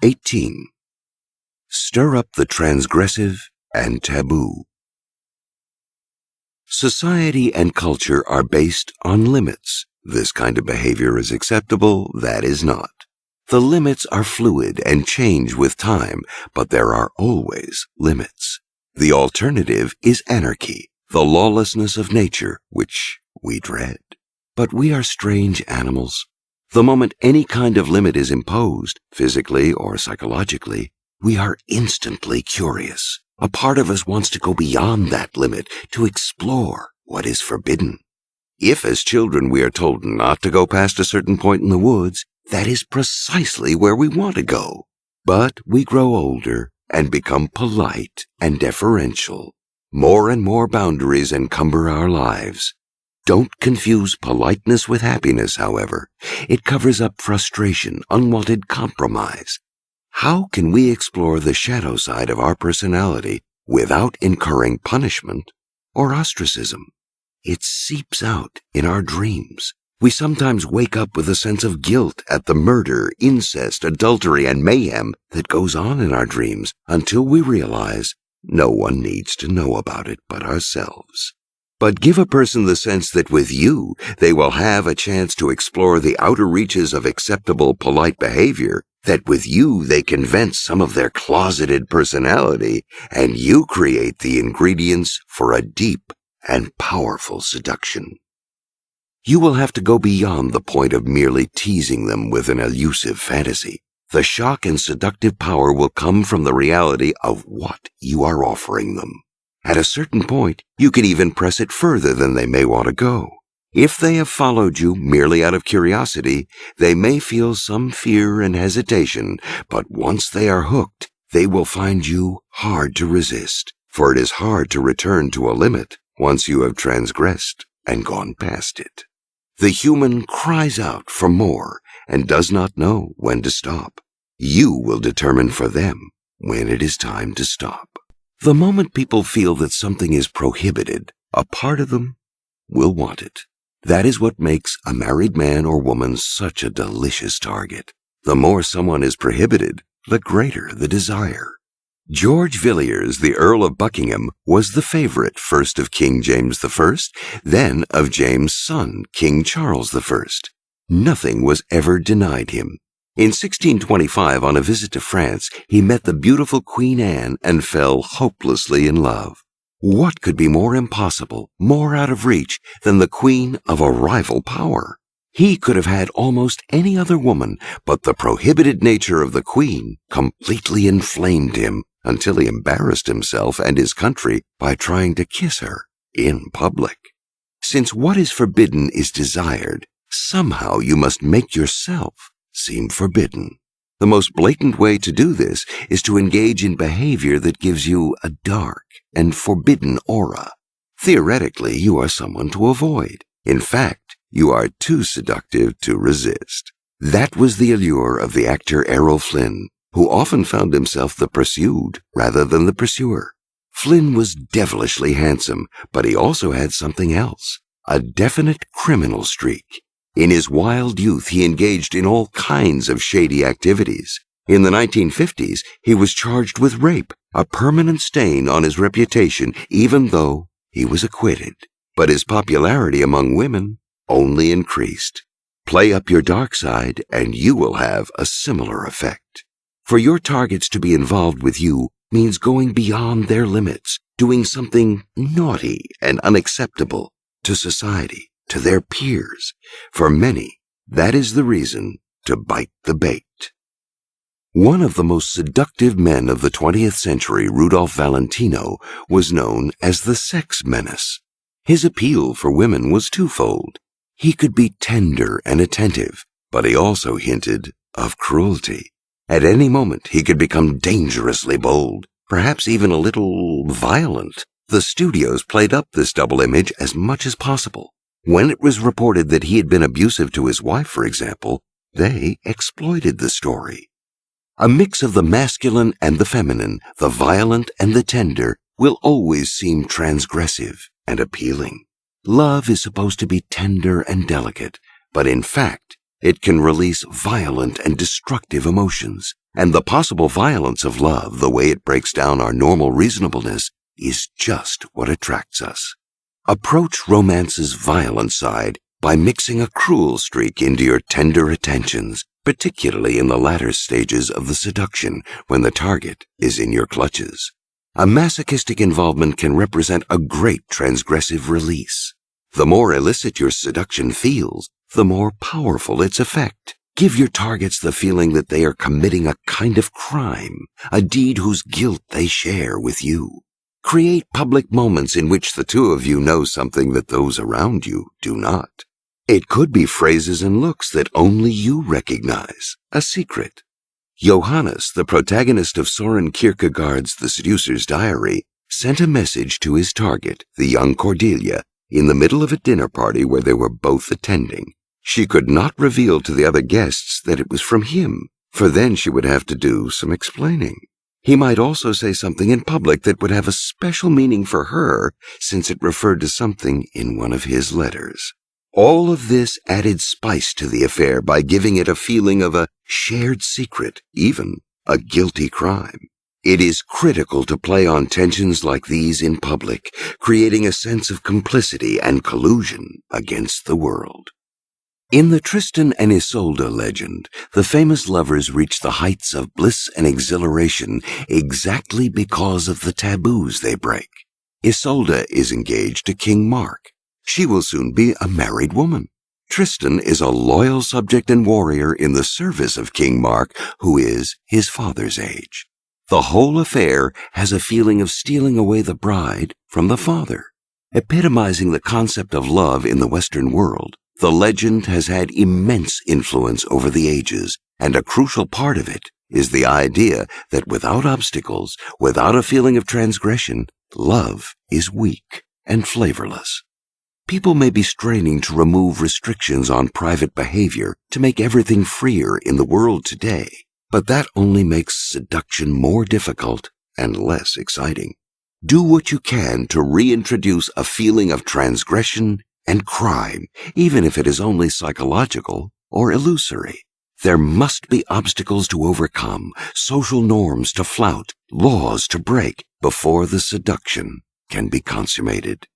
18. Stir up the transgressive and taboo. Society and culture are based on limits. This kind of behavior is acceptable, that is not. The limits are fluid and change with time, but there are always limits. The alternative is anarchy, the lawlessness of nature, which we dread. But we are strange animals. The moment any kind of limit is imposed, physically or psychologically, we are instantly curious. A part of us wants to go beyond that limit, to explore what is forbidden. If as children we are told not to go past a certain point in the woods, that is precisely where we want to go. But we grow older and become polite and deferential. More and more boundaries encumber our lives. Don't confuse politeness with happiness, however. It covers up frustration, unwanted compromise. How can we explore the shadow side of our personality without incurring punishment or ostracism? It seeps out in our dreams. We sometimes wake up with a sense of guilt at the murder, incest, adultery, and mayhem that goes on in our dreams until we realize no one needs to know about it but ourselves. But give a person the sense that with you, they will have a chance to explore the outer reaches of acceptable, polite behavior, that with you they can vent some of their closeted personality, and you create the ingredients for a deep and powerful seduction. You will have to go beyond the point of merely teasing them with an elusive fantasy. The shock and seductive power will come from the reality of what you are offering them. At a certain point, you can even press it further than they may want to go. If they have followed you merely out of curiosity, they may feel some fear and hesitation, but once they are hooked, they will find you hard to resist, for it is hard to return to a limit once you have transgressed and gone past it. The human cries out for more and does not know when to stop. You will determine for them when it is time to stop. The moment people feel that something is prohibited, a part of them will want it. That is what makes a married man or woman such a delicious target. The more someone is prohibited, the greater the desire. George Villiers, the Earl of Buckingham, was the favorite first of King James I, then of James' son, King Charles I. Nothing was ever denied him. In 1625, on a visit to France, he met the beautiful Queen Anne and fell hopelessly in love. What could be more impossible, more out of reach, than the queen of a rival power? He could have had almost any other woman, but the prohibited nature of the queen completely inflamed him until he embarrassed himself and his country by trying to kiss her in public. Since what is forbidden is desired, somehow you must make yourself seem forbidden. The most blatant way to do this is to engage in behavior that gives you a dark and forbidden aura. Theoretically, you are someone to avoid. In fact, you are too seductive to resist. That was the allure of the actor Errol Flynn, who often found himself the pursued rather than the pursuer. Flynn was devilishly handsome, but he also had something else, a definite criminal streak. In his wild youth, he engaged in all kinds of shady activities. In the 1950s, he was charged with rape, a permanent stain on his reputation, even though he was acquitted. But his popularity among women only increased. Play up your dark side, and you will have a similar effect. For your targets to be involved with you means going beyond their limits, doing something naughty and unacceptable to society, to their peers. For many, that is the reason to bite the bait. One of the most seductive men of the 20th century, Rudolph Valentino, was known as the sex menace. His appeal for women was twofold. He could be tender and attentive, but he also hinted of cruelty. At any moment, he could become dangerously bold, perhaps even a little violent. The studios played up this double image as much as possible. When it was reported that he had been abusive to his wife, for example, they exploited the story. A mix of the masculine and the feminine, the violent and the tender, will always seem transgressive and appealing. Love is supposed to be tender and delicate, but in fact, It can release violent and destructive emotions, and the possible violence of love, the way it breaks down our normal reasonableness, is just what attracts us. Approach romance's violent side by mixing a cruel streak into your tender attentions, particularly in the latter stages of the seduction when the target is in your clutches. A masochistic involvement can represent a great transgressive release. The more illicit your seduction feels, the more powerful its effect. Give your targets the feeling that they are committing a kind of crime, a deed whose guilt they share with you. Create public moments in which the two of you know something that those around you do not. It could be phrases and looks that only you recognize, a secret. Johannes, the protagonist of Soren Kierkegaard's The Seducer's Diary, sent a message to his target, the young Cordelia, in the middle of a dinner party where they were both attending. She could not reveal to the other guests that it was from him, for then she would have to do some explaining. He might also say something in public that would have a special meaning for her, since it referred to something in one of his letters. All of this added spice to the affair by giving it a feeling of a shared secret, even a guilty crime. It is critical to play on tensions like these in public, creating a sense of complicity and collusion against the world. In the Tristan and Isolde legend, the famous lovers reach the heights of bliss and exhilaration exactly because of the taboos they break. Isolde is engaged to King Mark. She will soon be a married woman. Tristan is a loyal subject and warrior in the service of King Mark, who is his father's age. The whole affair has a feeling of stealing away the bride from the father. Epitomizing the concept of love in the Western world, the legend has had immense influence over the ages, and a crucial part of it is the idea that without obstacles, without a feeling of transgression, love is weak and flavorless. People may be straining to remove restrictions on private behavior to make everything freer in the world today, but that only makes seduction more difficult and less exciting. Do what you can to reintroduce a feeling of transgression and crime, even if it is only psychological or illusory. There must be obstacles to overcome, social norms to flout, laws to break, before the seduction can be consummated.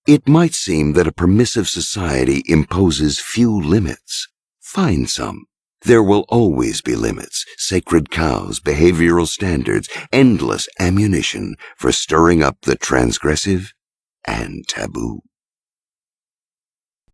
It might seem that a permissive society imposes few limits. Find some. There will always be limits, sacred cows, behavioral standards, endless ammunition for stirring up the transgressive and taboo.